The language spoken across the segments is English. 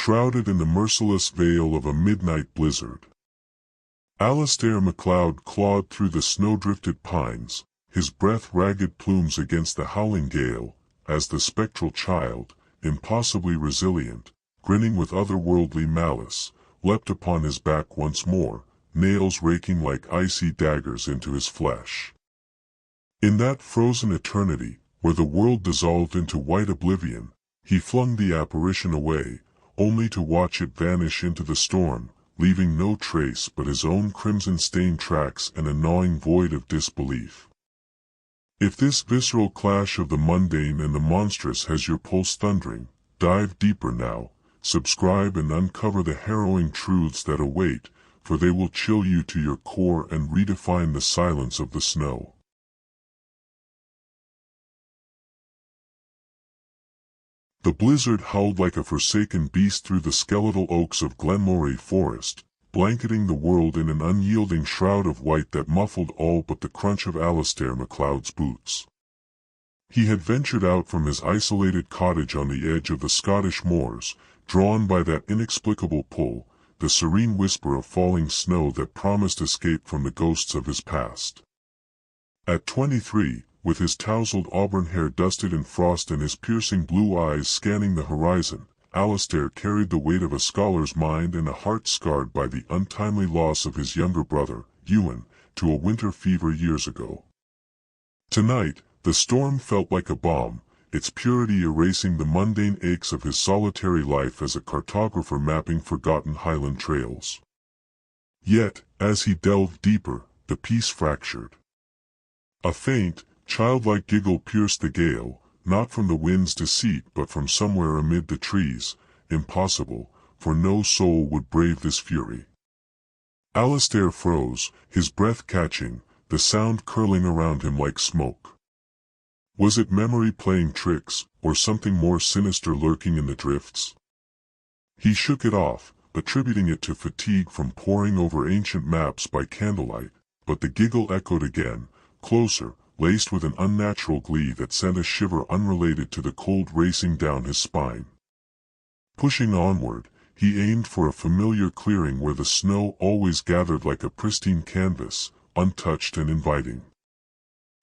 shrouded in the merciless veil of a midnight blizzard. Alastair MacLeod clawed through the snow-drifted pines, his breath ragged plumes against the howling gale, as the spectral child, impossibly resilient, grinning with otherworldly malice, leapt upon his back once more, nails raking like icy daggers into his flesh. In that frozen eternity, where the world dissolved into white oblivion, he flung the apparition away, only to watch it vanish into the storm, leaving no trace but his own crimson-stained tracks and a gnawing void of disbelief. If this visceral clash of the mundane and the monstrous has your pulse thundering, dive deeper now, subscribe and uncover the harrowing truths that await, for they will chill you to your core and redefine the silence of the snow. The blizzard howled like a forsaken beast through the skeletal oaks of Glenmoray Forest, blanketing the world in an unyielding shroud of white that muffled all but the crunch of Alastair MacLeod's boots. He had ventured out from his isolated cottage on the edge of the Scottish moors, drawn by that inexplicable pull, the serene whisper of falling snow that promised escape from the ghosts of his past. At 23, with his tousled auburn hair dusted in frost and his piercing blue eyes scanning the horizon, Alastair carried the weight of a scholar's mind and a heart scarred by the untimely loss of his younger brother, Ewan, to a winter fever years ago. Tonight, the storm felt like a bomb, its purity erasing the mundane aches of his solitary life as a cartographer mapping forgotten highland trails. Yet, as he delved deeper, the peace fractured. A faint, childlike giggle pierced the gale, not from the wind's deceit but from somewhere amid the trees. Impossible, for no soul would brave this fury. Alastair froze, his breath catching, the sound curling around him like smoke. Was it memory playing tricks, or something more sinister lurking in the drifts? He shook it off, attributing it to fatigue from poring over ancient maps by candlelight, but the giggle echoed again, closer, laced with an unnatural glee that sent a shiver unrelated to the cold racing down his spine. Pushing onward, he aimed for a familiar clearing where the snow always gathered like a pristine canvas, untouched and inviting.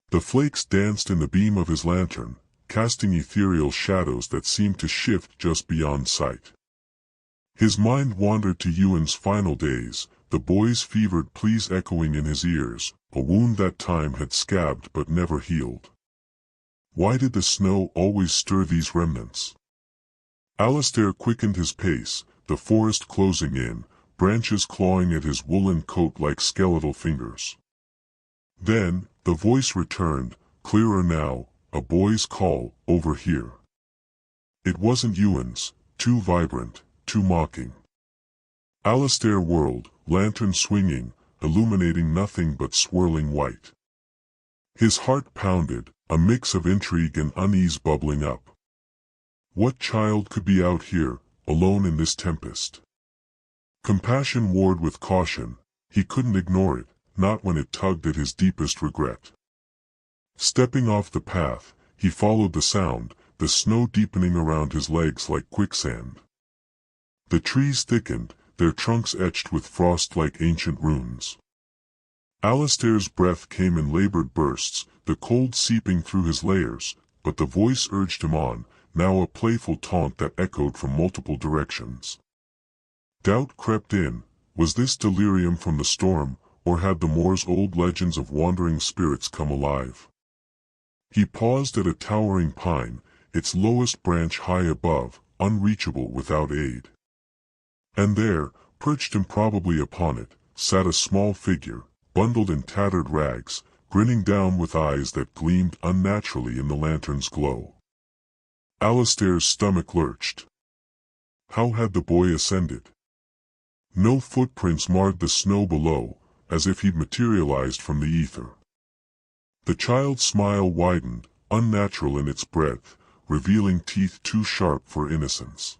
The flakes danced in the beam of his lantern, casting ethereal shadows that seemed to shift just beyond sight. His mind wandered to Ewan's final days, the boy's fevered pleas echoing in his ears, a wound that time had scabbed but never healed. Why did the snow always stir these remnants? Alastair quickened his pace, the forest closing in, branches clawing at his woolen coat like skeletal fingers. Then, the voice returned, clearer now, a boy's call, over here. It wasn't Ewan's, too vibrant, too mocking. Alastair whirled, lantern swinging, illuminating nothing but swirling white. His heart pounded, a mix of intrigue and unease bubbling up. What child could be out here, alone in this tempest? Compassion warred with caution. He couldn't ignore it, not when it tugged at his deepest regret. Stepping off the path, he followed the sound, the snow deepening around his legs like quicksand. The trees thickened, their trunks etched with frost like ancient runes. Alastair's breath came in labored bursts, the cold seeping through his layers, but the voice urged him on, now a playful taunt that echoed from multiple directions. Doubt crept in. Was this delirium from the storm, or had the moor's old legends of wandering spirits come alive? He paused at a towering pine, its lowest branch high above, unreachable without aid. And there, perched improbably upon it, sat a small figure, bundled in tattered rags, grinning down with eyes that gleamed unnaturally in the lantern's glow. Alastair's stomach lurched. How had the boy ascended? No footprints marred the snow below, as if he'd materialized from the ether. The child's smile widened, unnatural in its breadth, revealing teeth too sharp for innocence.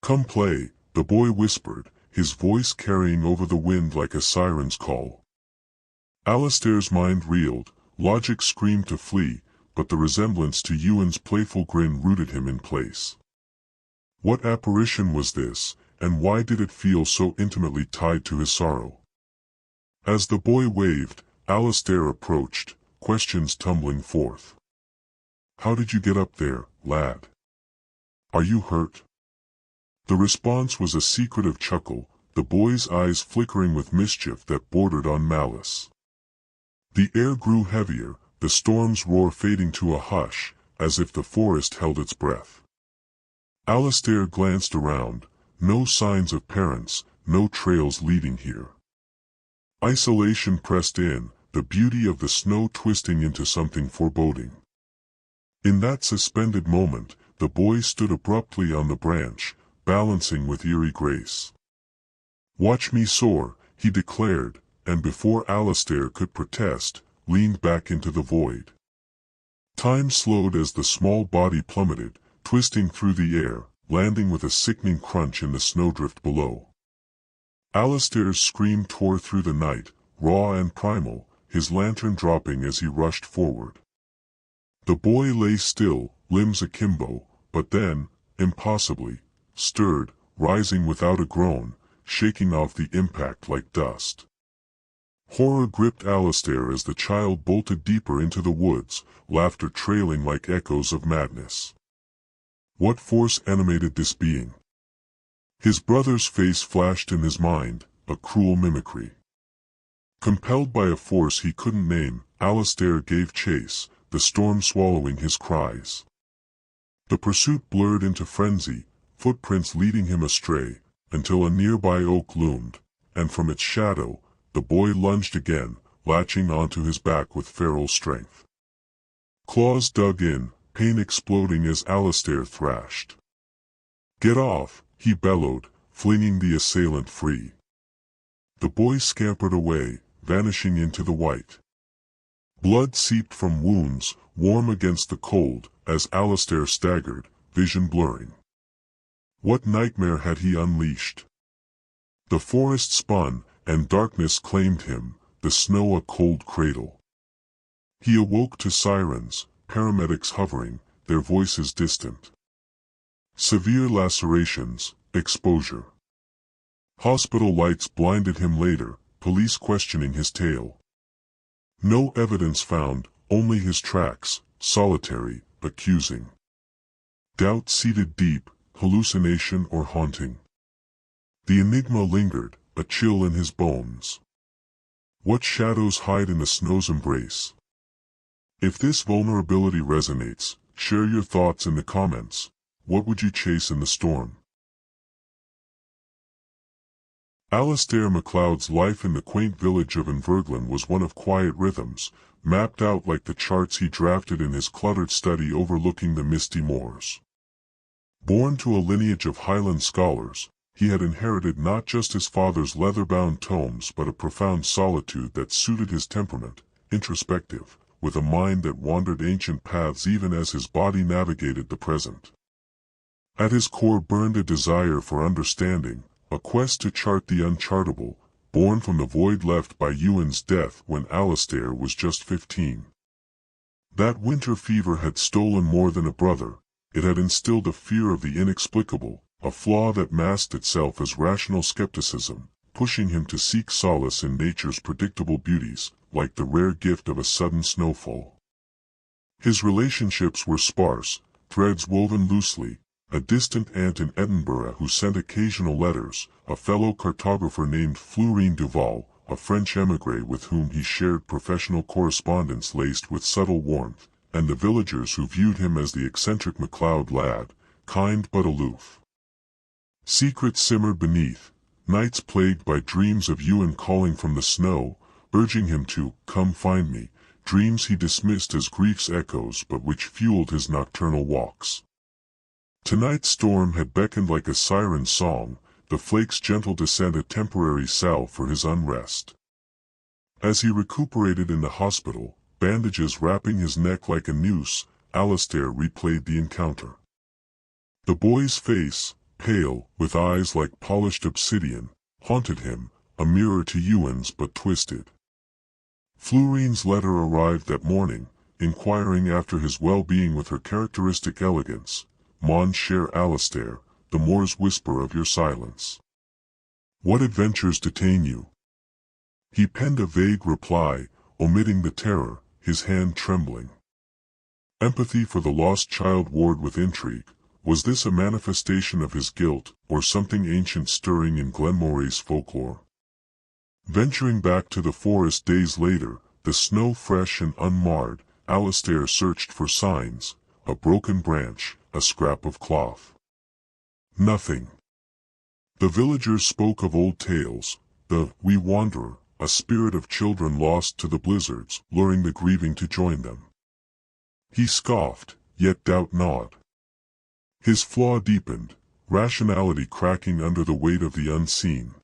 "Come play," the boy whispered, his voice carrying over the wind like a siren's call. Alastair's mind reeled, logic screamed to flee, but the resemblance to Ewan's playful grin rooted him in place. What apparition was this, and why did it feel so intimately tied to his sorrow? As the boy waved, Alastair approached, questions tumbling forth. "How did you get up there, lad? Are you hurt?" The response was a secretive chuckle, the boy's eyes flickering with mischief that bordered on malice. The air grew heavier, the storm's roar fading to a hush, as if the forest held its breath. Alastair glanced around, no signs of parents, no trails leading here. Isolation pressed in, the beauty of the snow twisting into something foreboding. In that suspended moment, the boy stood abruptly on the branch, balancing with eerie grace. "Watch me soar," he declared, and before Alastair could protest, leaned back into the void. Time slowed as the small body plummeted, twisting through the air, landing with a sickening crunch in the snowdrift below. Alastair's scream tore through the night, raw and primal, his lantern dropping as he rushed forward. The boy lay still, limbs akimbo, but then, impossibly, stirred, rising without a groan, shaking off the impact like dust. Horror gripped Alastair as the child bolted deeper into the woods, laughter trailing like echoes of madness. What force animated this being? His brother's face flashed in his mind, a cruel mimicry. Compelled by a force he couldn't name, Alastair gave chase, the storm swallowing his cries. The pursuit blurred into frenzy, footprints leading him astray, until a nearby oak loomed, and from its shadow, the boy lunged again, latching onto his back with feral strength. Claws dug in, pain exploding as Alastair thrashed. "Get off!" he bellowed, flinging the assailant free. The boy scampered away, vanishing into the white. Blood seeped from wounds, warm against the cold, as Alastair staggered, vision blurring. What nightmare had he unleashed? The forest spun, and darkness claimed him, the snow a cold cradle. He awoke to sirens, paramedics hovering, their voices distant. Severe lacerations, exposure. Hospital lights blinded him later, police questioning his tale. No evidence found, only his tracks, solitary, accusing. Doubt seated deep, hallucination or haunting. The enigma lingered, a chill in his bones. What shadows hide in the snow's embrace? If this vulnerability resonates, share your thoughts in the comments. What would you chase in the storm? Alastair MacLeod's life in the quaint village of Inverglen was one of quiet rhythms, mapped out like the charts he drafted in his cluttered study overlooking the misty moors. Born to a lineage of Highland scholars, he had inherited not just his father's leather-bound tomes but a profound solitude that suited his temperament, introspective, with a mind that wandered ancient paths even as his body navigated the present. At his core burned a desire for understanding, a quest to chart the unchartable, born from the void left by Ewan's death when Alastair was just 15. That winter fever had stolen more than a brother, it had instilled a fear of the inexplicable, a flaw that masked itself as rational skepticism, pushing him to seek solace in nature's predictable beauties, like the rare gift of a sudden snowfall. His relationships were sparse, threads woven loosely, a distant aunt in Edinburgh who sent occasional letters, a fellow cartographer named Florine Duval, a French émigré with whom he shared professional correspondence laced with subtle warmth, and the villagers who viewed him as the eccentric MacLeod lad, kind but aloof. Secrets simmered beneath, nights plagued by dreams of Ewan calling from the snow, urging him to "come find me," dreams he dismissed as grief's echoes but which fueled his nocturnal walks. Tonight's storm had beckoned like a siren's song, the flakes' gentle descent a temporary salve for his unrest. As he recuperated in the hospital, bandages wrapping his neck like a noose, Alastair replayed the encounter. The boy's face, pale, with eyes like polished obsidian, haunted him, a mirror to Ewan's but twisted. Florine's letter arrived that morning, inquiring after his well-being with her characteristic elegance. Mon cher Alastair, the more's whisper of your silence. What adventures detain you? He penned a vague reply, omitting the terror, his hand trembling. Empathy for the lost child warred with intrigue. Was this a manifestation of his guilt, or something ancient stirring in Glenmoray's folklore? Venturing back to the forest days later, the snow fresh and unmarred, Alastair searched for signs, a broken branch, a scrap of cloth. Nothing. The villagers spoke of old tales, the wee wanderer, a spirit of children lost to the blizzards, luring the grieving to join them. He scoffed, yet doubt not. His flaw deepened, rationality cracking under the weight of the unseen.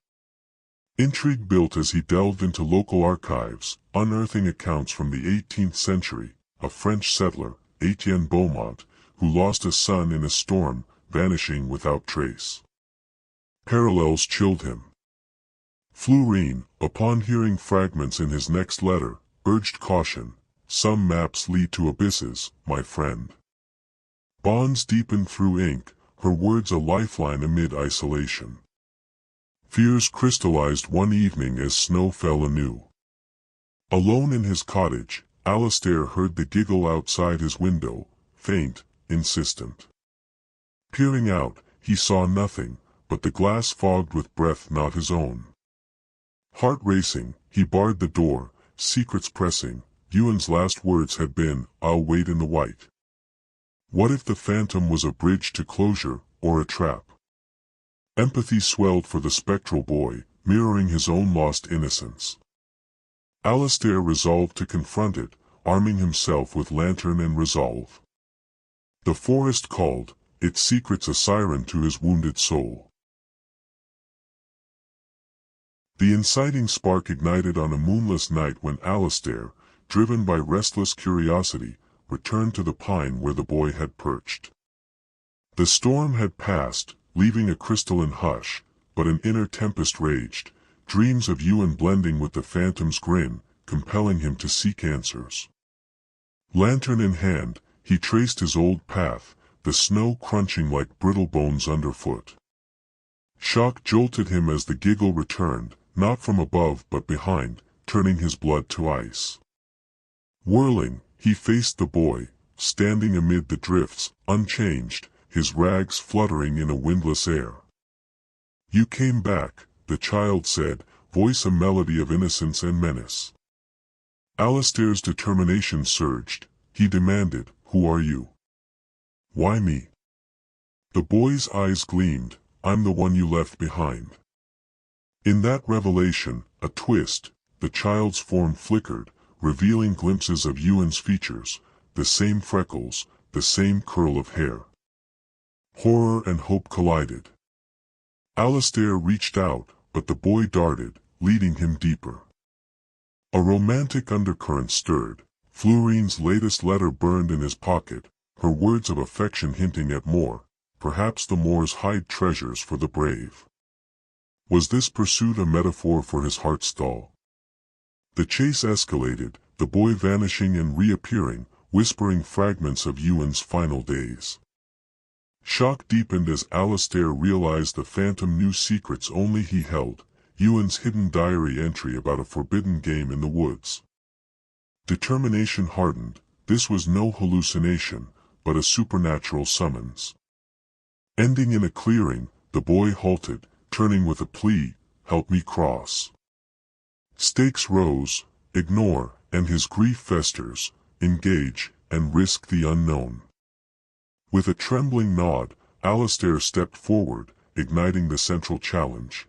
Intrigue built as he delved into local archives, unearthing accounts from the 18th century, a French settler, Etienne Beaumont, who lost a son in a storm, vanishing without trace. Parallels chilled him. Fleurine, upon hearing fragments in his next letter, urged caution. Some maps lead to abysses, my friend. Bonds deepened through ink, her words a lifeline amid isolation. Fears crystallized one evening as snow fell anew. Alone in his cottage, Alastair heard the giggle outside his window, faint, insistent. Peering out, he saw nothing, but the glass fogged with breath not his own. Heart racing, he barred the door, secrets pressing. Ewan's last words had been, "I'll wait in the white." What if the phantom was a bridge to closure, or a trap? Empathy swelled for the spectral boy, mirroring his own lost innocence. Alastair resolved to confront it, arming himself with lantern and resolve. The forest called, its secrets a siren to his wounded soul. The inciting spark ignited on a moonless night when Alastair, driven by restless curiosity, returned to the pine where the boy had perched. The storm had passed, leaving a crystalline hush, but an inner tempest raged, dreams of Ewan blending with the phantom's grin, compelling him to seek answers. Lantern in hand, he traced his old path, the snow crunching like brittle bones underfoot. Shock jolted him as the giggle returned, not from above but behind, turning his blood to ice. Whirling, he faced the boy, standing amid the drifts, unchanged, his rags fluttering in a windless air. "You came back," the child said, voice a melody of innocence and menace. Alastair's determination surged. He demanded, "Who are you?" "Why me?" The boy's eyes gleamed. "I'm the one you left behind." In that revelation, a twist, the child's form flickered, revealing glimpses of Ewan's features, the same freckles, the same curl of hair. Horror and hope collided. Alastair reached out, but the boy darted, leading him deeper. A romantic undercurrent stirred. Fleurine's latest letter burned in his pocket, her words of affection hinting at more, perhaps the moors hide treasures for the brave. Was this pursuit a metaphor for his heart's thaw? The chase escalated, the boy vanishing and reappearing, whispering fragments of Ewan's final days. Shock deepened as Alastair realized the phantom knew secrets only he held, Ewan's hidden diary entry about a forbidden game in the woods. Determination hardened. This was no hallucination, but a supernatural summons. Ending in a clearing, the boy halted, turning with a plea, "Help me cross." Stakes rose, ignore, and his grief festers, engage, and risk the unknown. With a trembling nod, Alastair stepped forward, igniting the central challenge.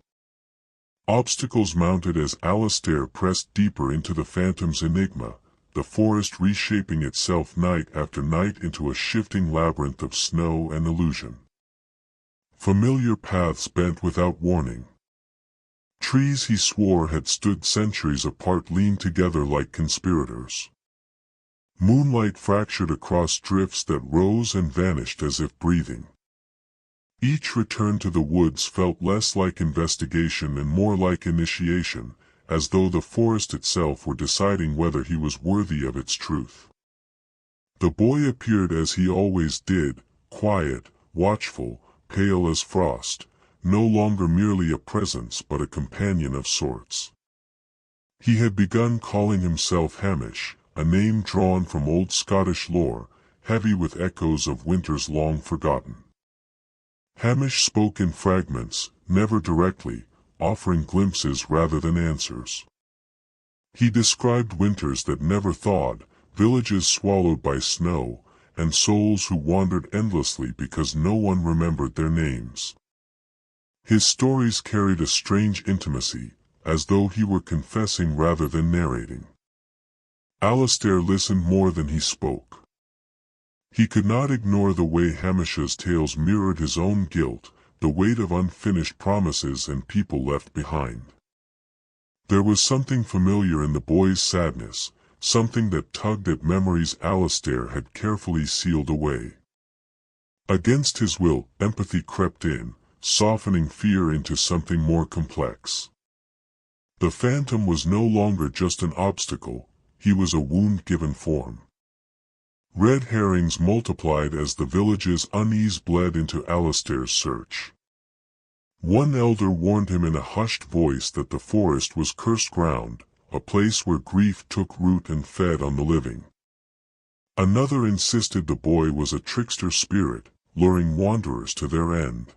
Obstacles mounted as Alastair pressed deeper into the phantom's enigma, the forest reshaping itself night after night into a shifting labyrinth of snow and illusion. Familiar paths bent without warning. Trees he swore had stood centuries apart leaned together like conspirators. Moonlight fractured across drifts that rose and vanished as if breathing. Each return to the woods felt less like investigation and more like initiation, as though the forest itself were deciding whether he was worthy of its truth. The boy appeared as he always did, quiet, watchful, pale as frost, no longer merely a presence but a companion of sorts. He had begun calling himself Hamish, a name drawn from old Scottish lore, heavy with echoes of winters long forgotten. Hamish spoke in fragments, never directly, offering glimpses rather than answers. He described winters that never thawed, villages swallowed by snow, and souls who wandered endlessly because no one remembered their names. His stories carried a strange intimacy, as though he were confessing rather than narrating. Alastair listened more than he spoke. He could not ignore the way Hamish's tales mirrored his own guilt, the weight of unfinished promises and people left behind. There was something familiar in the boy's sadness, something that tugged at memories Alastair had carefully sealed away. Against his will, empathy crept in, softening fear into something more complex. The phantom was no longer just an obstacle, he was a wound given form. Red herrings multiplied as the village's unease bled into Alastair's search. One elder warned him in a hushed voice that the forest was cursed ground, a place where grief took root and fed on the living. Another insisted the boy was a trickster spirit, luring wanderers to their end.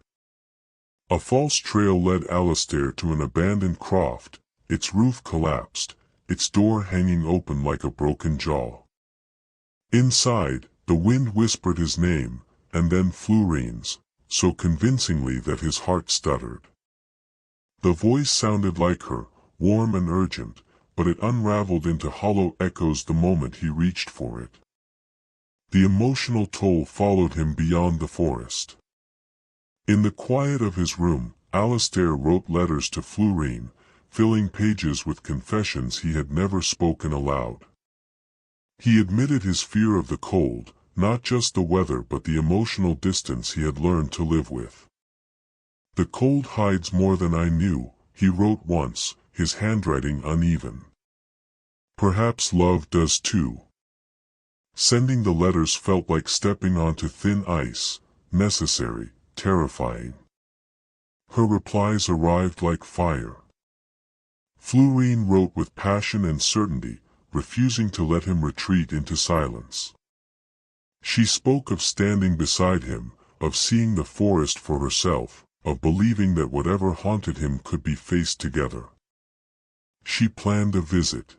A false trail led Alastair to an abandoned croft, its roof collapsed, its door hanging open like a broken jaw. Inside, the wind whispered his name, and then Flurine's, so convincingly that his heart stuttered. The voice sounded like her, warm and urgent, but it unraveled into hollow echoes the moment he reached for it. The emotional toll followed him beyond the forest. In the quiet of his room, Alastair wrote letters to Flurine, filling pages with confessions he had never spoken aloud. He admitted his fear of the cold, not just the weather but the emotional distance he had learned to live with. "The cold hides more than I knew," he wrote once, his handwriting uneven. "Perhaps love does too." Sending the letters felt like stepping onto thin ice, necessary, terrifying. Her replies arrived like fire. Flurine wrote with passion and certainty, refusing to let him retreat into silence. She spoke of standing beside him, of seeing the forest for herself, of believing that whatever haunted him could be faced together. She planned a visit.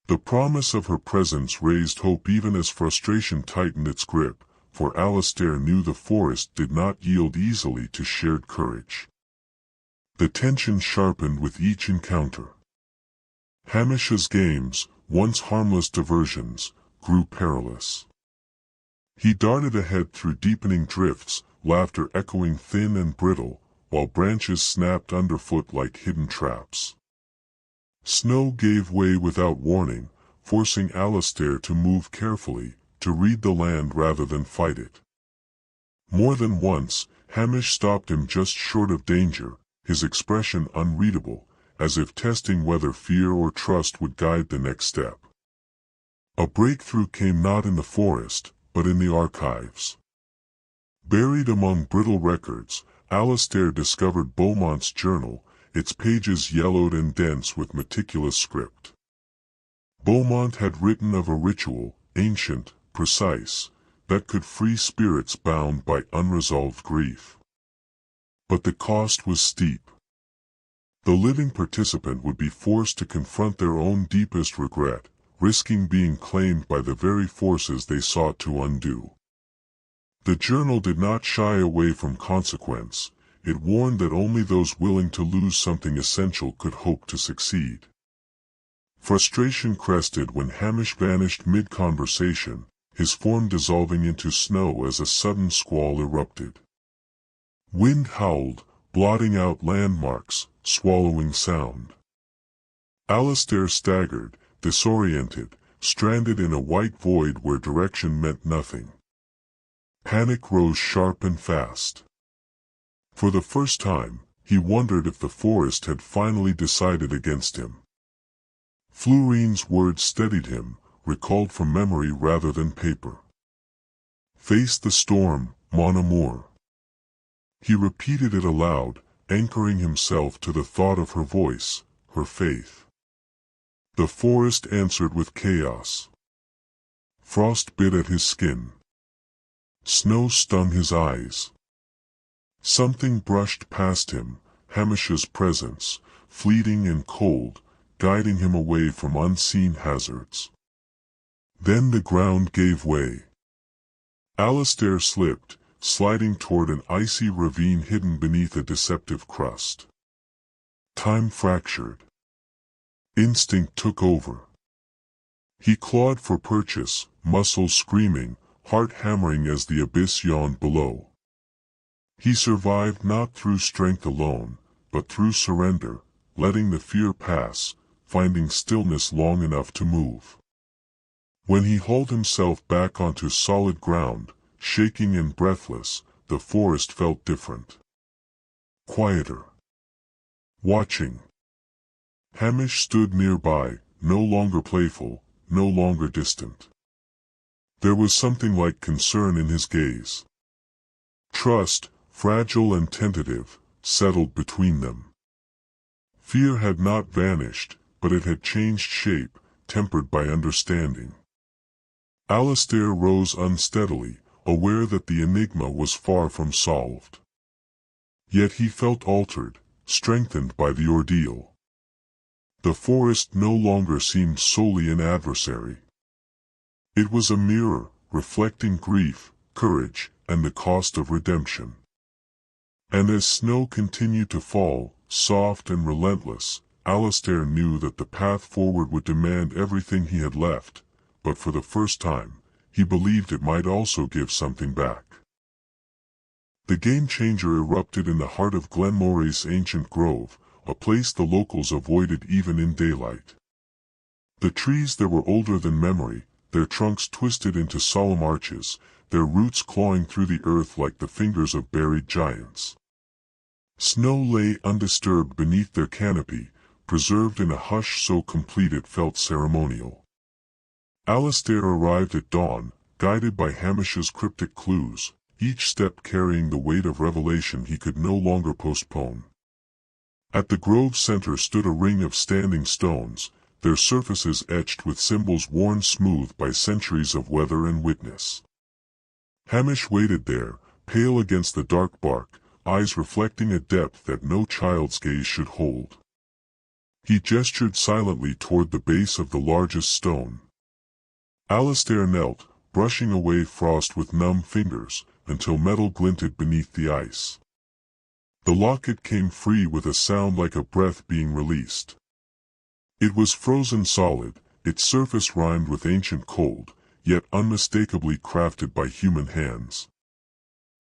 The promise of her presence raised hope even as frustration tightened its grip, for Alastair knew the forest did not yield easily to shared courage. The tension sharpened with each encounter. Hamish's games, once harmless diversions, grew perilous. He darted ahead through deepening drifts, laughter echoing thin and brittle, while branches snapped underfoot like hidden traps. Snow gave way without warning, forcing Alastair to move carefully, to read the land rather than fight it. More than once, Hamish stopped him just short of danger, his expression unreadable, as if testing whether fear or trust would guide the next step. A breakthrough came not in the forest, but in the archives. Buried among brittle records, Alastair discovered Beaumont's journal, its pages yellowed and dense with meticulous script. Beaumont had written of a ritual, ancient, precise, that could free spirits bound by unresolved grief. But the cost was steep. The living participant would be forced to confront their own deepest regret, risking being claimed by the very forces they sought to undo. The journal did not shy away from consequence. It warned that only those willing to lose something essential could hope to succeed. Frustration crested when Hamish vanished mid-conversation, his form dissolving into snow as a sudden squall erupted. Wind howled, blotting out landmarks, swallowing sound. Alastair staggered, disoriented, stranded in a white void where direction meant nothing. Panic rose sharp and fast. For the first time, he wondered if the forest had finally decided against him. Flurine's words steadied him, recalled from memory rather than paper. "Face the storm, mon amour." He repeated it aloud, anchoring himself to the thought of her voice, her faith. The forest answered with chaos. Frost bit at his skin. Snow stung his eyes. Something brushed past him, Hamish's presence, fleeting and cold, guiding him away from unseen hazards. Then the ground gave way. Alastair slipped, sliding toward an icy ravine hidden beneath a deceptive crust. Time fractured. Instinct took over. He clawed for purchase, muscles screaming, heart hammering as the abyss yawned below. He survived not through strength alone, but through surrender, letting the fear pass, finding stillness long enough to move. When he hauled himself back onto solid ground, shaking and breathless, the forest felt different. Quieter. Watching. Hamish stood nearby, no longer playful, no longer distant. There was something like concern in his gaze. Trust, fragile and tentative, settled between them. Fear had not vanished, but it had changed shape, tempered by understanding. Alastair rose unsteadily, aware that the enigma was far from solved. Yet he felt altered, strengthened by the ordeal. The forest no longer seemed solely an adversary. It was a mirror, reflecting grief, courage, and the cost of redemption. And as snow continued to fall, soft and relentless, Alastair knew that the path forward would demand everything he had left, but for the first time, he believed it might also give something back. The game-changer erupted in the heart of Glenmora's ancient grove, a place the locals avoided even in daylight. The trees there were older than memory, their trunks twisted into solemn arches, their roots clawing through the earth like the fingers of buried giants. Snow lay undisturbed beneath their canopy, preserved in a hush so complete it felt ceremonial. Alastair arrived at dawn, guided by Hamish's cryptic clues, each step carrying the weight of revelation he could no longer postpone. At the grove's center stood a ring of standing stones, their surfaces etched with symbols worn smooth by centuries of weather and witness. Hamish waited there, pale against the dark bark, eyes reflecting a depth that no child's gaze should hold. He gestured silently toward the base of the largest stone. Alastair knelt, brushing away frost with numb fingers, until metal glinted beneath the ice. The locket came free with a sound like a breath being released. It was frozen solid, its surface rhymed with ancient cold, yet unmistakably crafted by human hands.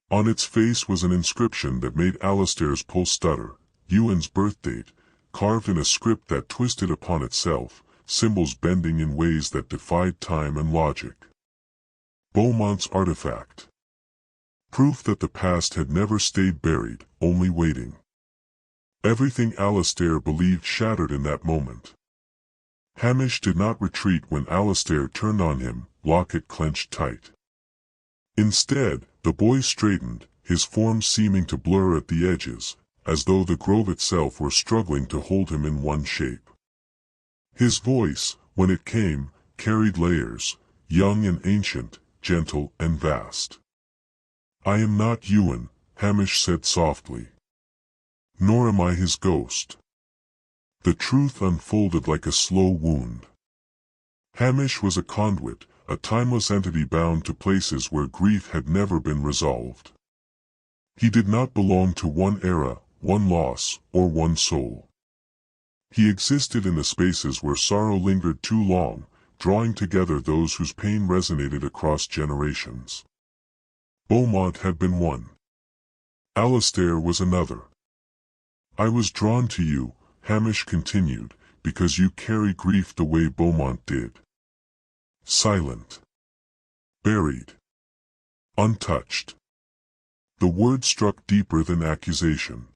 On its face was an inscription that made Alastair's pulse stutter, Ewan's birthdate, carved in a script that twisted upon itself, symbols bending in ways that defied time and logic. Beaumont's artifact. Proof that the past had never stayed buried, only waiting. Everything Alastair believed shattered in that moment. Hamish did not retreat when Alastair turned on him, locket clenched tight. Instead, the boy straightened, his form seeming to blur at the edges, as though the grove itself were struggling to hold him in one shape. His voice, when it came, carried layers, young and ancient, gentle and vast. "I am not Ewan," Hamish said softly. "Nor am I his ghost." The truth unfolded like a slow wound. Hamish was a conduit, a timeless entity bound to places where grief had never been resolved. He did not belong to one era, one loss, or one soul. He existed in the spaces where sorrow lingered too long, drawing together those whose pain resonated across generations. Beaumont had been one. Alastair was another. "I was drawn to you," Hamish continued, "because you carry grief the way Beaumont did. Silent. Buried. Untouched." The word struck deeper than accusation.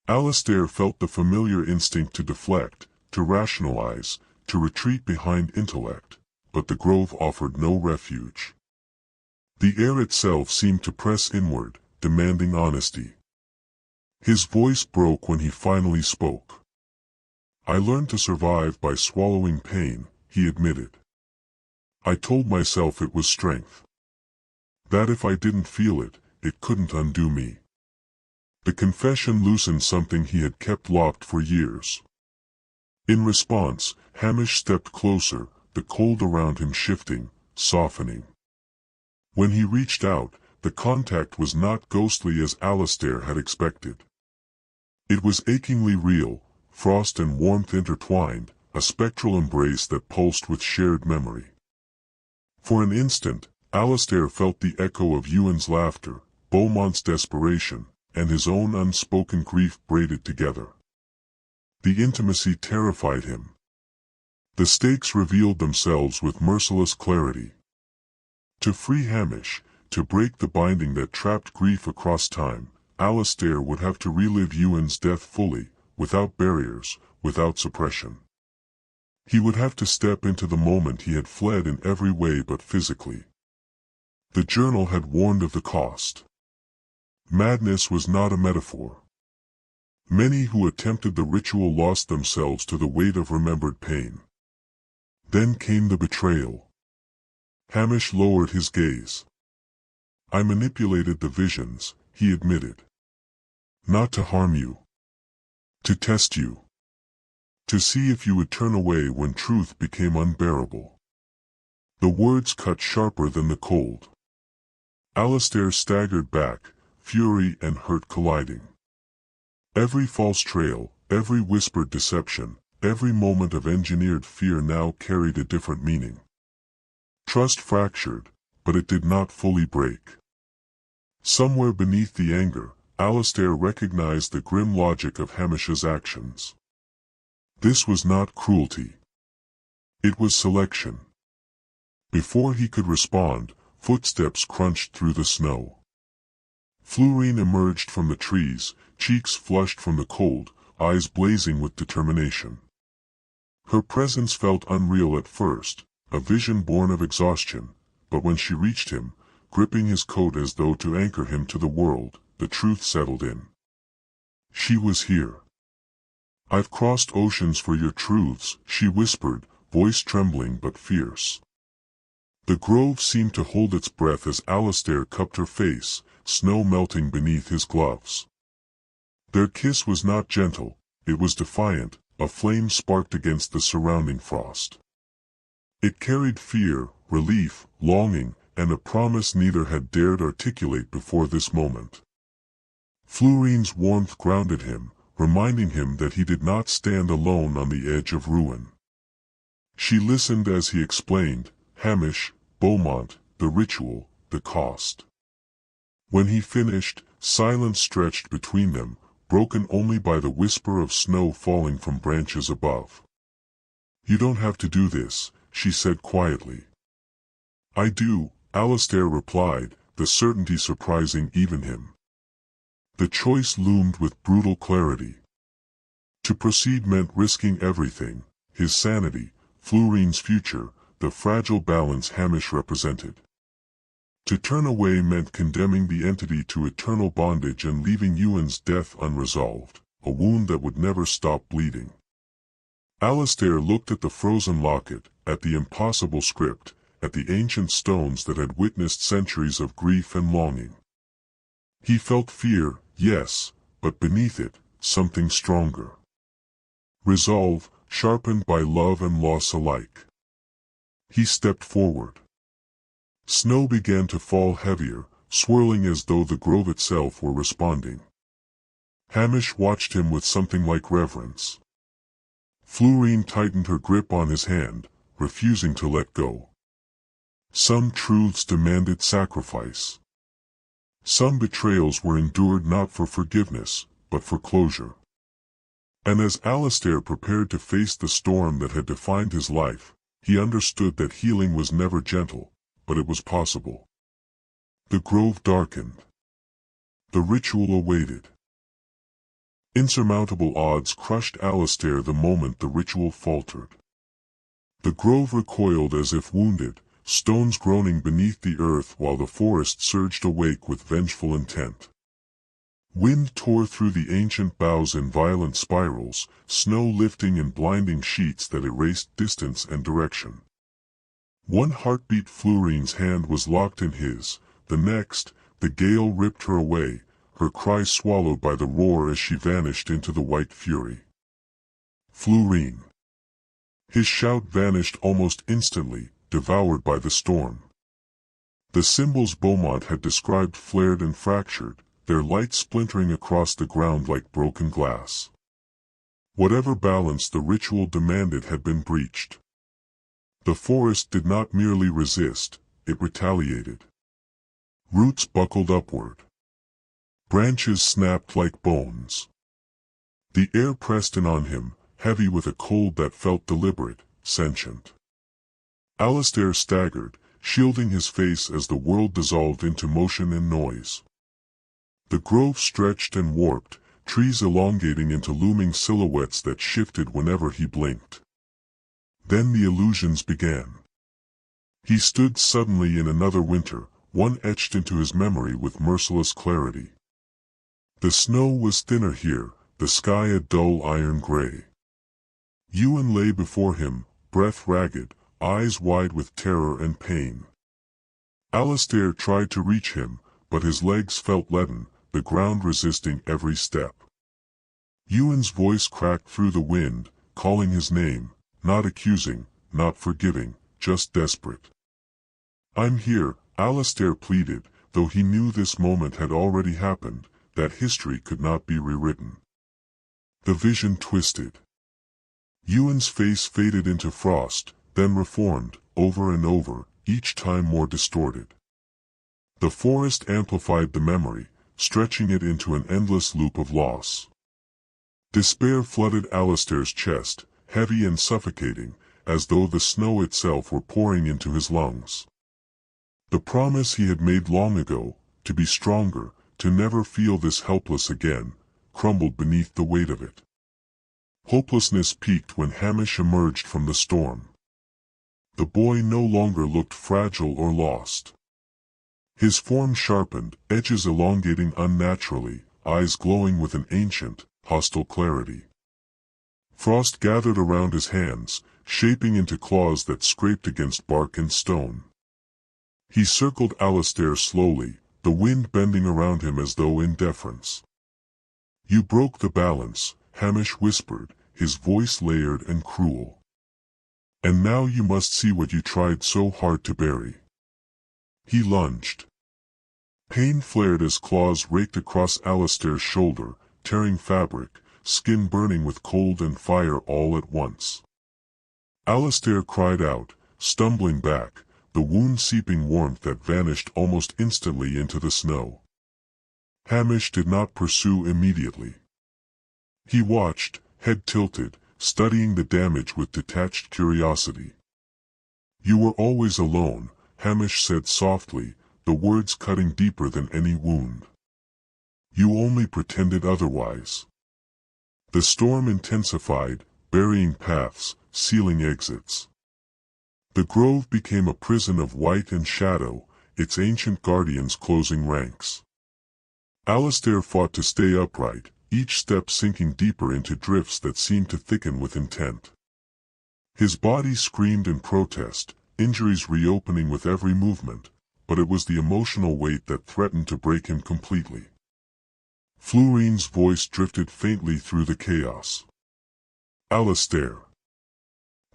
Alastair felt the familiar instinct to deflect, to rationalize, to retreat behind intellect, but the grove offered no refuge. The air itself seemed to press inward, demanding honesty. His voice broke when he finally spoke. "I learned to survive by swallowing pain," he admitted. "I told myself it was strength. That if I didn't feel it, it couldn't undo me." The confession loosened something he had kept locked for years. In response, Hamish stepped closer, the cold around him shifting, softening. When he reached out, the contact was not ghostly as Alastair had expected. It was achingly real, frost and warmth intertwined, a spectral embrace that pulsed with shared memory. For an instant, Alastair felt the echo of Ewan's laughter, Beaumont's desperation, and his own unspoken grief braided together. The intimacy terrified him. The stakes revealed themselves with merciless clarity. To free Hamish, to break the binding that trapped grief across time, Alastair would have to relive Ewan's death fully, without barriers, without suppression. He would have to step into the moment he had fled in every way but physically. The journal had warned of the cost. Madness was not a metaphor. Many who attempted the ritual lost themselves to the weight of remembered pain. Then came the betrayal. Hamish lowered his gaze. "I manipulated the visions," he admitted. "Not to harm you. To test you. To see if you would turn away when truth became unbearable." The words cut sharper than the cold. Alastair staggered back, fury and hurt colliding. Every false trail, every whispered deception, every moment of engineered fear now carried a different meaning. Trust fractured, but it did not fully break. Somewhere beneath the anger, Alastair recognized the grim logic of Hamish's actions. This was not cruelty. It was selection. Before he could respond, footsteps crunched through the snow. Florine emerged from the trees, cheeks flushed from the cold, eyes blazing with determination. Her presence felt unreal at first, a vision born of exhaustion, but when she reached him, gripping his coat as though to anchor him to the world, the truth settled in. She was here. "I've crossed oceans for your truths," she whispered, voice trembling but fierce. The grove seemed to hold its breath as Alastair cupped her face, snow melting beneath his gloves. Their kiss was not gentle, it was defiant, a flame sparked against the surrounding frost. It carried fear, relief, longing, and a promise neither had dared articulate before this moment. Florine's warmth grounded him, reminding him that he did not stand alone on the edge of ruin. She listened as he explained, Hamish, Beaumont, the ritual, the cost. When he finished, silence stretched between them, broken only by the whisper of snow falling from branches above. "You don't have to do this," she said quietly. "I do," Alastair replied, the certainty surprising even him. The choice loomed with brutal clarity. To proceed meant risking everything, his sanity, Florine's future, the fragile balance Hamish represented. To turn away meant condemning the entity to eternal bondage and leaving Ewan's death unresolved, a wound that would never stop bleeding. Alastair looked at the frozen locket, at the impossible script, at the ancient stones that had witnessed centuries of grief and longing. He felt fear, yes, but beneath it, something stronger. Resolve, sharpened by love and loss alike. He stepped forward. Snow began to fall heavier, swirling as though the grove itself were responding. Hamish watched him with something like reverence. Florine tightened her grip on his hand, refusing to let go. Some truths demanded sacrifice. Some betrayals were endured not for forgiveness, but for closure. And as Alastair prepared to face the storm that had defined his life, he understood that healing was never gentle, but it was possible. The grove darkened. The ritual awaited. Insurmountable odds crushed Alastair the moment the ritual faltered. The grove recoiled as if wounded, stones groaning beneath the earth while the forest surged awake with vengeful intent. Wind tore through the ancient boughs in violent spirals, snow lifting in blinding sheets that erased distance and direction. One heartbeat Florine's hand was locked in his, the next, the gale ripped her away, her cry swallowed by the roar as she vanished into the white fury. Florine. His shout vanished almost instantly, devoured by the storm. The symbols Beaumont had described flared and fractured, their light splintering across the ground like broken glass. Whatever balance the ritual demanded had been breached. The forest did not merely resist, it retaliated. Roots buckled upward. Branches snapped like bones. The air pressed in on him, heavy with a cold that felt deliberate, sentient. Alastair staggered, shielding his face as the world dissolved into motion and noise. The grove stretched and warped, trees elongating into looming silhouettes that shifted whenever he blinked. Then the illusions began. He stood suddenly in another winter, one etched into his memory with merciless clarity. The snow was thinner here, the sky a dull iron gray. Ewan lay before him, breath ragged, eyes wide with terror and pain. Alastair tried to reach him, but his legs felt leaden, the ground resisting every step. Ewan's voice cracked through the wind, calling his name, not accusing, not forgiving, just desperate. "I'm here," Alastair pleaded, though he knew this moment had already happened, that history could not be rewritten. The vision twisted. Ewan's face faded into frost, then reformed, over and over, each time more distorted. The forest amplified the memory, stretching it into an endless loop of loss. Despair flooded Alastair's chest, heavy and suffocating, as though the snow itself were pouring into his lungs. The promise he had made long ago, to be stronger, to never feel this helpless again, crumbled beneath the weight of it. Hopelessness peaked when Hamish emerged from the storm. The boy no longer looked fragile or lost. His form sharpened, edges elongating unnaturally, eyes glowing with an ancient, hostile clarity. Frost gathered around his hands, shaping into claws that scraped against bark and stone. He circled Alastair slowly, the wind bending around him as though in deference. "You broke the balance," Hamish whispered, his voice layered and cruel. "And now you must see what you tried so hard to bury." He lunged. Pain flared as claws raked across Alastair's shoulder, tearing fabric, skin burning with cold and fire all at once. Alastair cried out, stumbling back, the wound seeping warmth that vanished almost instantly into the snow. Hamish did not pursue immediately. He watched, head tilted, studying the damage with detached curiosity. "You were always alone," Hamish said softly, the words cutting deeper than any wound. "You only pretended otherwise." The storm intensified, burying paths, sealing exits. The grove became a prison of white and shadow, its ancient guardians closing ranks. Alastair fought to stay upright, each step sinking deeper into drifts that seemed to thicken with intent. His body screamed in protest, injuries reopening with every movement, but it was the emotional weight that threatened to break him completely. Florine's voice drifted faintly through the chaos. "Alastair."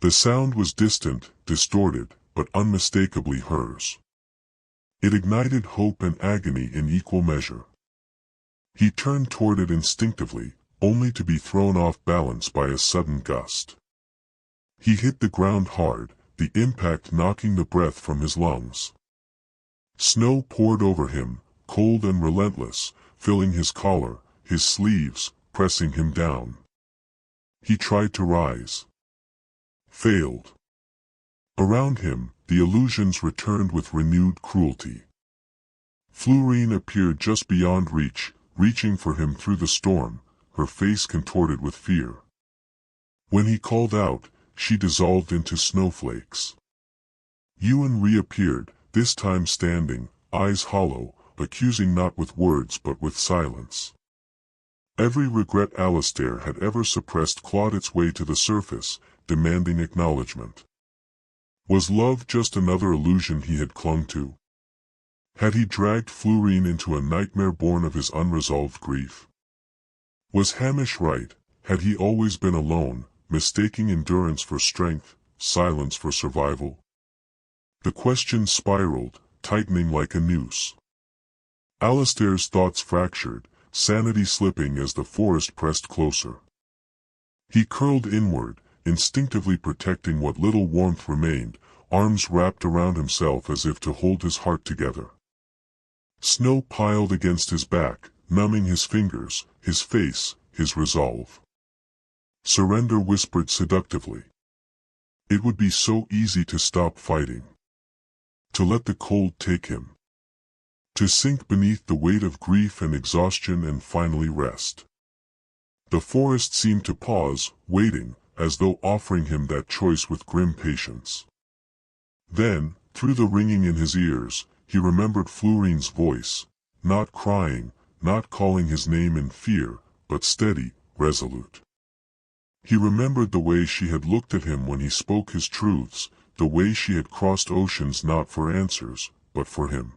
The sound was distant, distorted, but unmistakably hers. It ignited hope and agony in equal measure. He turned toward it instinctively, only to be thrown off balance by a sudden gust. He hit the ground hard, the impact knocking the breath from his lungs. Snow poured over him, cold and relentless, filling his collar, his sleeves, pressing him down. He tried to rise. Failed. Around him, the illusions returned with renewed cruelty. Florine appeared just beyond reach, reaching for him through the storm, her face contorted with fear. When he called out, she dissolved into snowflakes. Ewan reappeared, this time standing, eyes hollow, accusing not with words but with silence. Every regret Alastair had ever suppressed clawed its way to the surface, demanding acknowledgement. Was love just another illusion he had clung to? Had he dragged Florine into a nightmare born of his unresolved grief? Was Hamish right? Had he always been alone, mistaking endurance for strength, silence for survival? The question spiraled, tightening like a noose. Alastair's thoughts fractured, sanity slipping as the forest pressed closer. He curled inward, instinctively protecting what little warmth remained, arms wrapped around himself as if to hold his heart together. Snow piled against his back, numbing his fingers, his face, his resolve. Surrender whispered seductively. It would be so easy to stop fighting. To let the cold take him. To sink beneath the weight of grief and exhaustion and finally rest. The forest seemed to pause, waiting, as though offering him that choice with grim patience. Then, through the ringing in his ears, he remembered Florine's voice, not crying, not calling his name in fear, but steady, resolute. He remembered the way she had looked at him when he spoke his truths, the way she had crossed oceans not for answers, but for him.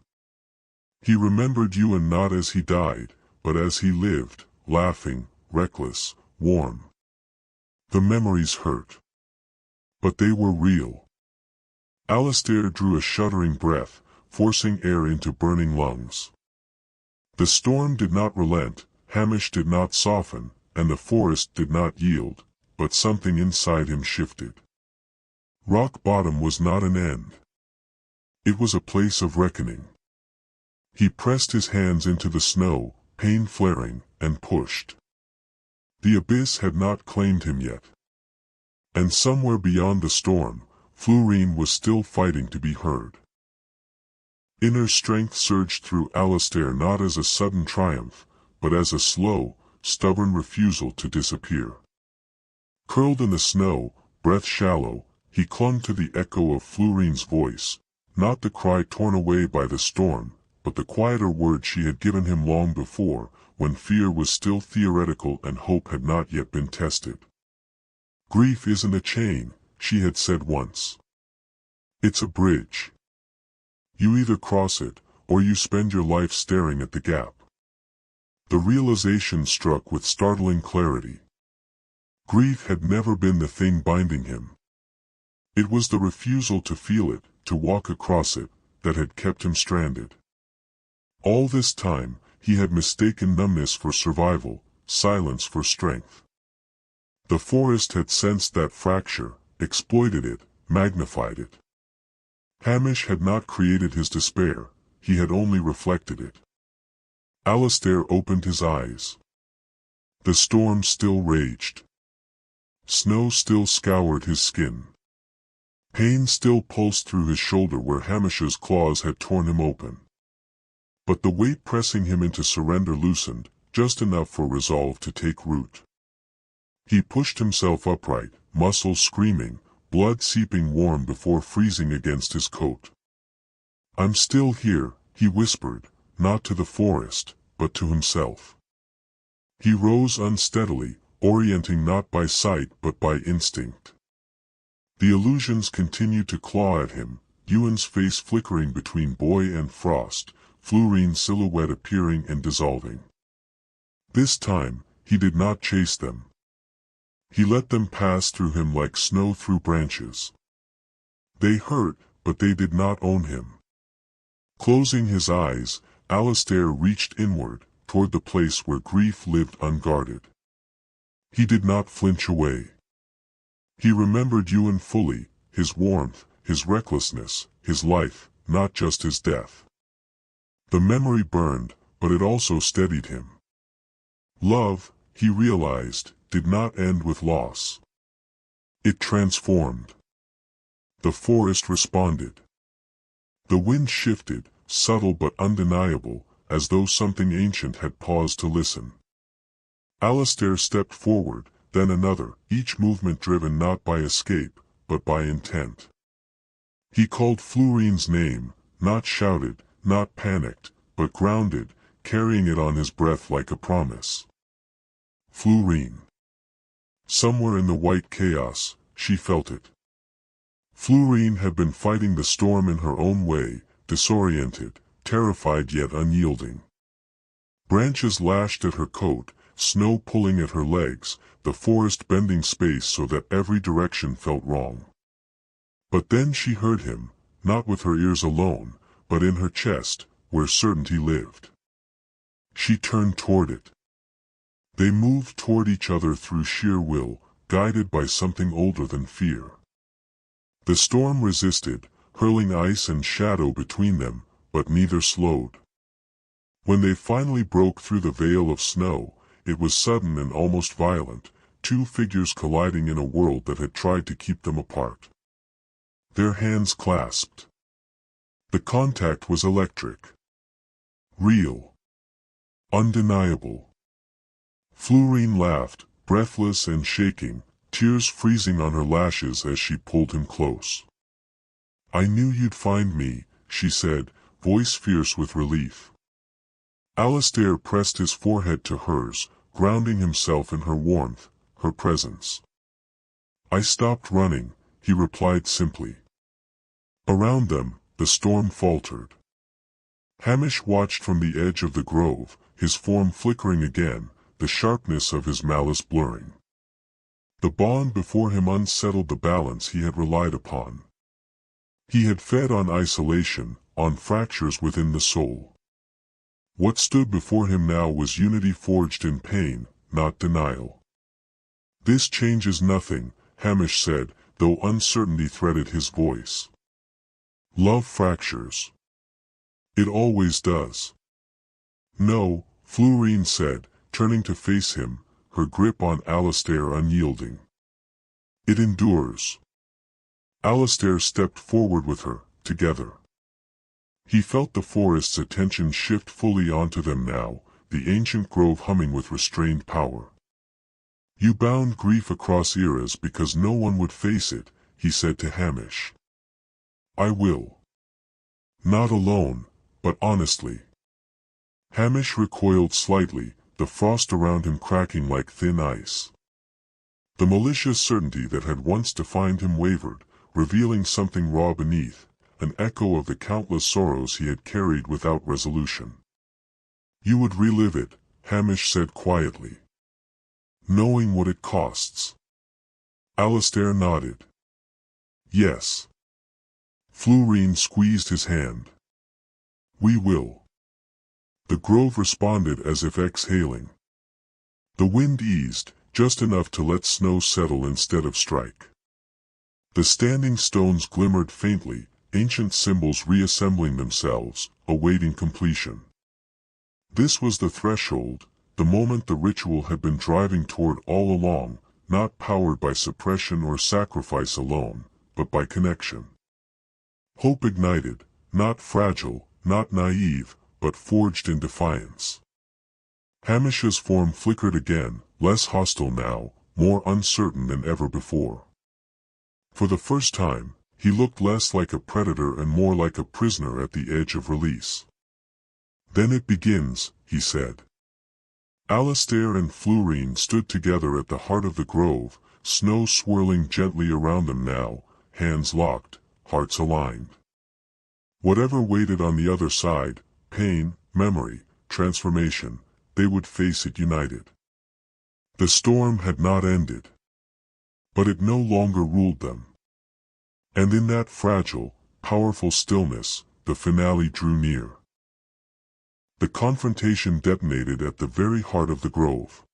He remembered Ewan not as he died, but as he lived, laughing, reckless, warm. The memories hurt. But they were real. Alastair drew a shuddering breath, forcing air into burning lungs. The storm did not relent, Hamish did not soften, and the forest did not yield, but something inside him shifted. Rock bottom was not an end. It was a place of reckoning. He pressed his hands into the snow, pain flaring, and pushed. The abyss had not claimed him yet. And somewhere beyond the storm, Florine was still fighting to be heard. Inner strength surged through Alastair not as a sudden triumph, but as a slow, stubborn refusal to disappear. Curled in the snow, breath shallow, he clung to the echo of Florine's voice, not the cry torn away by the storm, but the quieter word she had given him long before, when fear was still theoretical and hope had not yet been tested. Grief isn't a chain, she had said once. It's a bridge. You either cross it, or you spend your life staring at the gap. The realization struck with startling clarity. Grief had never been the thing binding him. It was the refusal to feel it, to walk across it, that had kept him stranded. All this time, he had mistaken numbness for survival, silence for strength. The forest had sensed that fracture, exploited it, magnified it. Hamish had not created his despair, he had only reflected it. Alastair opened his eyes. The storm still raged. Snow still scoured his skin. Pain still pulsed through his shoulder where Hamish's claws had torn him open. But the weight pressing him into surrender loosened, just enough for resolve to take root. He pushed himself upright, muscles screaming, blood seeping warm before freezing against his coat. "I'm still here," he whispered, not to the forest, but to himself. He rose unsteadily, orienting not by sight but by instinct. The illusions continued to claw at him, Ewan's face flickering between boy and frost, Florine's silhouette appearing and dissolving. This time, he did not chase them. He let them pass through him like snow through branches. They hurt, but they did not own him. Closing his eyes, Alastair reached inward, toward the place where grief lived unguarded. He did not flinch away. He remembered Ewan fully, his warmth, his recklessness, his life, not just his death. The memory burned, but it also steadied him. Love, he realized, did not end with loss. It transformed. The forest responded. The wind shifted, subtle but undeniable, as though something ancient had paused to listen. Alastair stepped forward, then another, each movement driven not by escape, but by intent. He called Florine's name, not shouted, not panicked, but grounded, carrying it on his breath like a promise. Florine. Somewhere in the white chaos, she felt it. Florine had been fighting the storm in her own way, disoriented, terrified yet unyielding. Branches lashed at her coat, snow pulling at her legs, the forest bending space so that every direction felt wrong. But then she heard him, not with her ears alone, but in her chest, where certainty lived. She turned toward it. They moved toward each other through sheer will, guided by something older than fear. The storm resisted, hurling ice and shadow between them, but neither slowed. When they finally broke through the veil of snow, it was sudden and almost violent, two figures colliding in a world that had tried to keep them apart. Their hands clasped. The contact was electric. Real. Undeniable. Florine laughed, breathless and shaking, tears freezing on her lashes as she pulled him close. "I knew you'd find me," she said, voice fierce with relief. Alastair pressed his forehead to hers, grounding himself in her warmth, her presence. "I stopped running," he replied simply. Around them, the storm faltered. Hamish watched from the edge of the grove, his form flickering again, the sharpness of his malice blurring. The bond before him unsettled the balance he had relied upon. He had fed on isolation, on fractures within the soul. What stood before him now was unity forged in pain, not denial. "This changes nothing," Hamish said, though uncertainty threaded his voice. "Love fractures. It always does." "No," Florine said, turning to face him, her grip on Alastair unyielding. "It endures." Alastair stepped forward with her, together. He felt the forest's attention shift fully onto them now, the ancient grove humming with restrained power. "You bound grief across eras because no one would face it," he said to Hamish. "I will. Not alone, but honestly." Hamish recoiled slightly, the frost around him cracking like thin ice. The malicious certainty that had once defined him wavered, revealing something raw beneath, an echo of the countless sorrows he had carried without resolution. "You would relive it," Hamish said quietly. "Knowing what it costs." Alastair nodded. "Yes." Florine squeezed his hand. "We will." The grove responded as if exhaling. The wind eased, just enough to let snow settle instead of strike. The standing stones glimmered faintly, ancient symbols reassembling themselves, awaiting completion. This was the threshold, the moment the ritual had been driving toward all along, not powered by suppression or sacrifice alone, but by connection. Hope ignited, not fragile, not naive, but forged in defiance. Hamish's form flickered again, less hostile now, more uncertain than ever before. For the first time, he looked less like a predator and more like a prisoner at the edge of release. "Then it begins," he said. Alastair and Florine stood together at the heart of the grove, snow swirling gently around them now, hands locked, hearts aligned. Whatever waited on the other side, pain, memory, transformation, they would face it united. The storm had not ended. But it no longer ruled them. And in that fragile, powerful stillness, the finale drew near. The confrontation detonated at the very heart of the grove.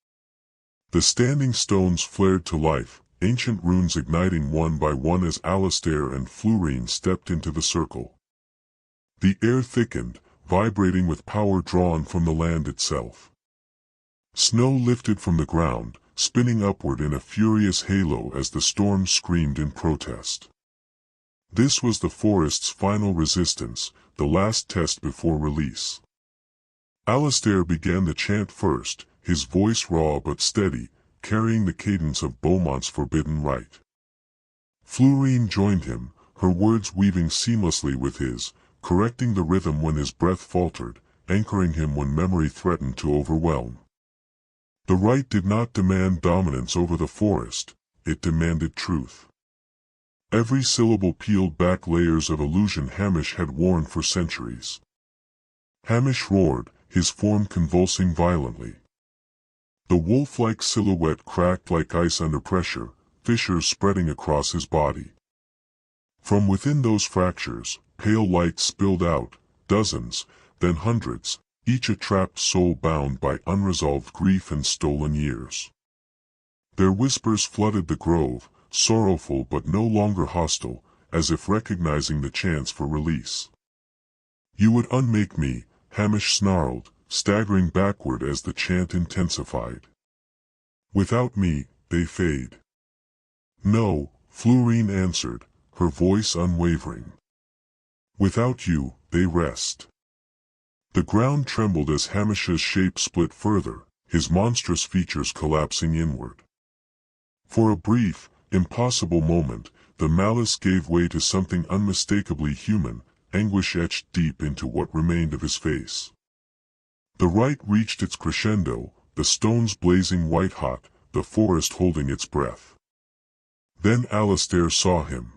The standing stones flared to life, ancient runes igniting one by one as Alastair and Florine stepped into the circle. The air thickened, vibrating with power drawn from the land itself. Snow lifted from the ground, spinning upward in a furious halo as the storm screamed in protest. This was the forest's final resistance, the last test before release. Alastair began the chant first, his voice raw but steady, carrying the cadence of Beaumont's forbidden rite. Florine joined him, her words weaving seamlessly with his, correcting the rhythm when his breath faltered, anchoring him when memory threatened to overwhelm. The right did not demand dominance over the forest, it demanded truth. Every syllable peeled back layers of illusion Hamish had worn for centuries. Hamish roared, his form convulsing violently. The wolf-like silhouette cracked like ice under pressure, fissures spreading across his body. From within those fractures, pale light spilled out, dozens, then hundreds, each a trapped soul bound by unresolved grief and stolen years. Their whispers flooded the grove, sorrowful but no longer hostile, as if recognizing the chance for release. "You would unmake me," Hamish snarled, staggering backward as the chant intensified. "Without me, they fade." "No," Florine answered, her voice unwavering. "Without you, they rest." The ground trembled as Hamish's shape split further, his monstrous features collapsing inward. For a brief, impossible moment, the malice gave way to something unmistakably human, anguish etched deep into what remained of his face. The right reached its crescendo, the stones blazing white-hot, the forest holding its breath. Then Alastair saw him.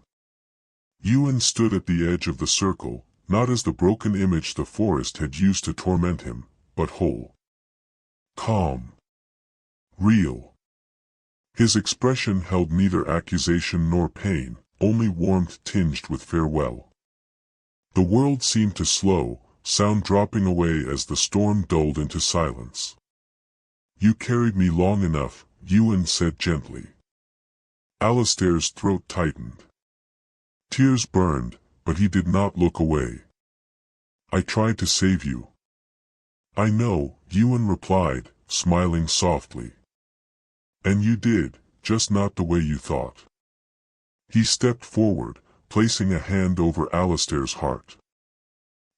Ewan stood at the edge of the circle, not as the broken image the forest had used to torment him, but whole. Calm. Real. His expression held neither accusation nor pain, only warmth tinged with farewell. The world seemed to slow, sound dropping away as the storm dulled into silence. "You carried me long enough," Ewan said gently. Alastair's throat tightened. Tears burned, but he did not look away. "I tried to save you." "I know," Ewan replied, smiling softly. "And you did, just not the way you thought." He stepped forward, placing a hand over Alastair's heart.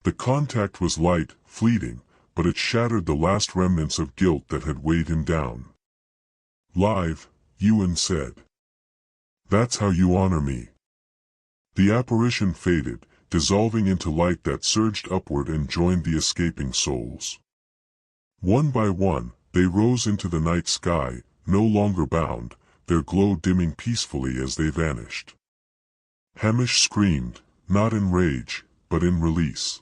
The contact was light, fleeting, but it shattered the last remnants of guilt that had weighed him down. "Live," Ewan said. "That's how you honor me." The apparition faded, dissolving into light that surged upward and joined the escaping souls. One by one, they rose into the night sky, no longer bound, their glow dimming peacefully as they vanished. Hamish screamed, not in rage, but in release.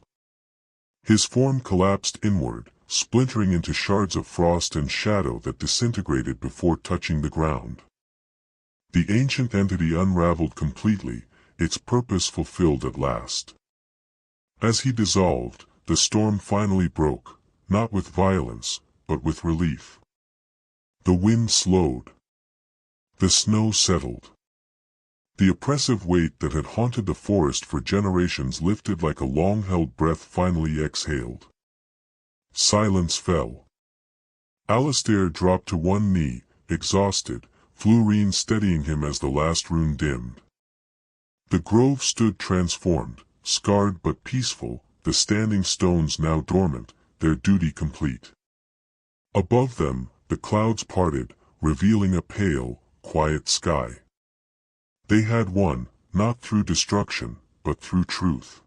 His form collapsed inward, splintering into shards of frost and shadow that disintegrated before touching the ground. The ancient entity unraveled completely, its purpose fulfilled at last. As he dissolved, the storm finally broke, not with violence, but with relief. The wind slowed. The snow settled. The oppressive weight that had haunted the forest for generations lifted like a long-held breath finally exhaled. Silence fell. Alastair dropped to one knee, exhausted, Florine steadying him as the last rune dimmed. The grove stood transformed, scarred but peaceful, the standing stones now dormant, their duty complete. Above them, the clouds parted, revealing a pale, quiet sky. They had won, not through destruction, but through truth.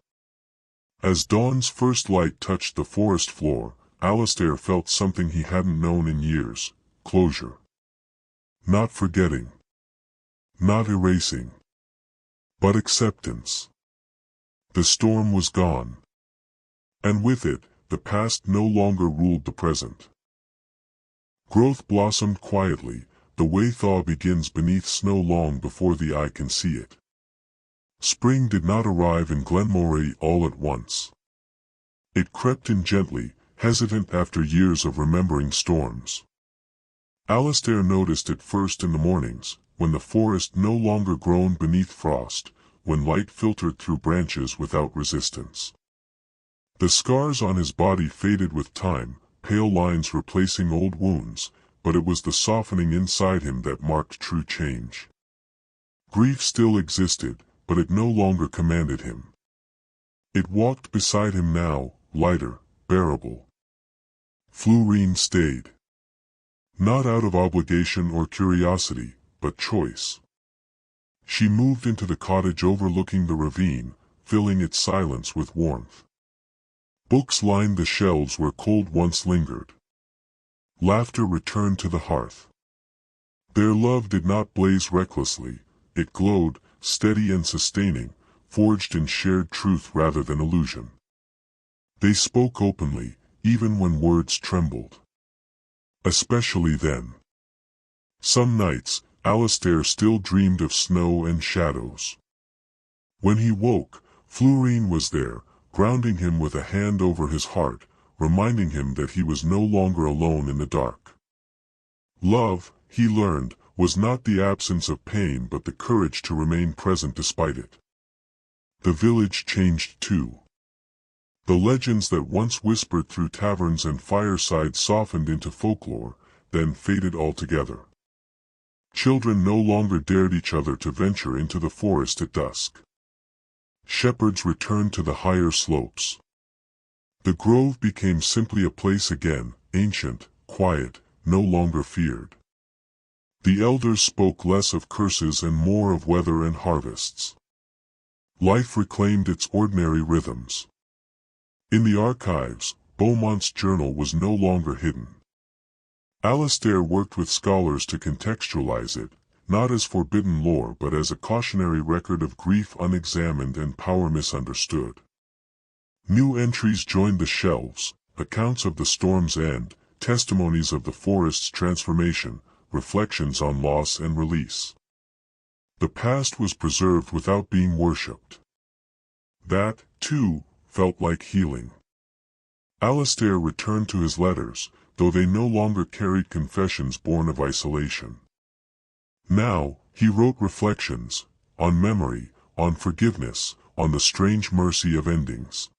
As dawn's first light touched the forest floor, Alastair felt something he hadn't known in years: closure. Not forgetting. Not erasing. But acceptance. The storm was gone. And with it, the past no longer ruled the present. Growth blossomed quietly, the way thaw begins beneath snow long before the eye can see it. Spring did not arrive in Glenmoray all at once. It crept in gently, hesitant after years of remembering storms. Alastair noticed it first in the mornings, when the forest no longer groaned beneath frost, when light filtered through branches without resistance. The scars on his body faded with time, pale lines replacing old wounds, but it was the softening inside him that marked true change. Grief still existed, but it no longer commanded him. It walked beside him now, lighter, bearable. Florine stayed. Not out of obligation or curiosity, but choice. She moved into the cottage overlooking the ravine, filling its silence with warmth. Books lined the shelves where cold once lingered. Laughter returned to the hearth. Their love did not blaze recklessly, it glowed, steady and sustaining, forged in shared truth rather than illusion. They spoke openly, even when words trembled. Especially then. Some nights, Alastair still dreamed of snow and shadows. When he woke, Florine was there, grounding him with a hand over his heart, reminding him that he was no longer alone in the dark. Love, he learned, was not the absence of pain but the courage to remain present despite it. The village changed too. The legends that once whispered through taverns and firesides softened into folklore, then faded altogether. Children no longer dared each other to venture into the forest at dusk. Shepherds returned to the higher slopes. The grove became simply a place again, ancient, quiet, no longer feared. The elders spoke less of curses and more of weather and harvests. Life reclaimed its ordinary rhythms. In the archives, Beaumont's journal was no longer hidden. Alastair worked with scholars to contextualize it, not as forbidden lore but as a cautionary record of grief unexamined and power misunderstood. New entries joined the shelves, accounts of the storm's end, testimonies of the forest's transformation, reflections on loss and release. The past was preserved without being worshipped. That, too, felt like healing. Alastair returned to his letters, though they no longer carried confessions born of isolation. Now, he wrote reflections, on memory, on forgiveness, on the strange mercy of endings.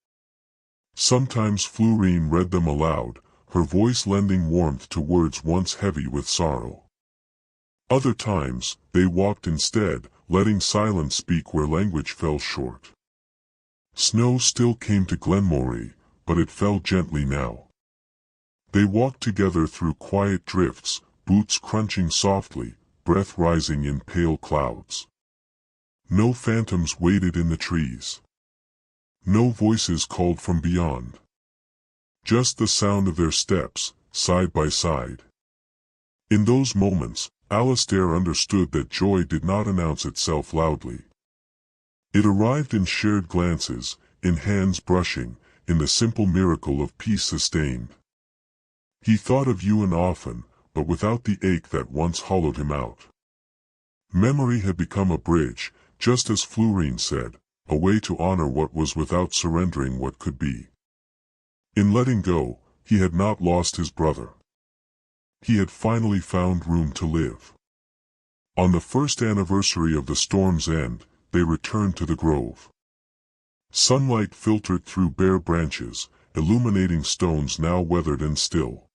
Sometimes Florine read them aloud, her voice lending warmth to words once heavy with sorrow. Other times, they walked instead, letting silence speak where language fell short. Snow still came to Glenmoray, but it fell gently now. They walked together through quiet drifts, boots crunching softly, breath rising in pale clouds. No phantoms waited in the trees. No voices called from beyond. Just the sound of their steps, side by side. In those moments, Alastair understood that joy did not announce itself loudly. It arrived in shared glances, in hands brushing, in the simple miracle of peace sustained. He thought of Ewan often, but without the ache that once hollowed him out. Memory had become a bridge, just as Florine said, a way to honor what was without surrendering what could be. In letting go, he had not lost his brother. He had finally found room to live. On the first anniversary of the storm's end, they returned to the grove. Sunlight filtered through bare branches, illuminating stones now weathered and still.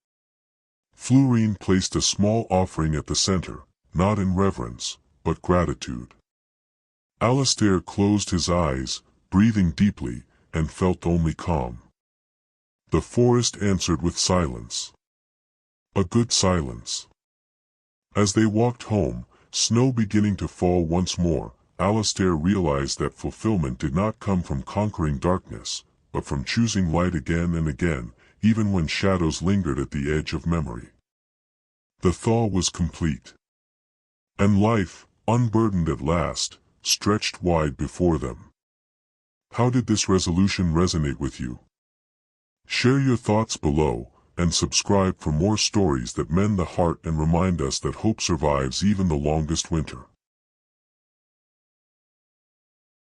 Florine placed a small offering at the center, not in reverence, but gratitude. Alastair closed his eyes, breathing deeply, and felt only calm. The forest answered with silence. A good silence. As they walked home, snow beginning to fall once more, Alastair realized that fulfillment did not come from conquering darkness, but from choosing light again and again, even when shadows lingered at the edge of memory. The thaw was complete. And life, unburdened at last, stretched wide before them. How did this resolution resonate with you? Share your thoughts below, and subscribe for more stories that mend the heart and remind us that hope survives even the longest winter.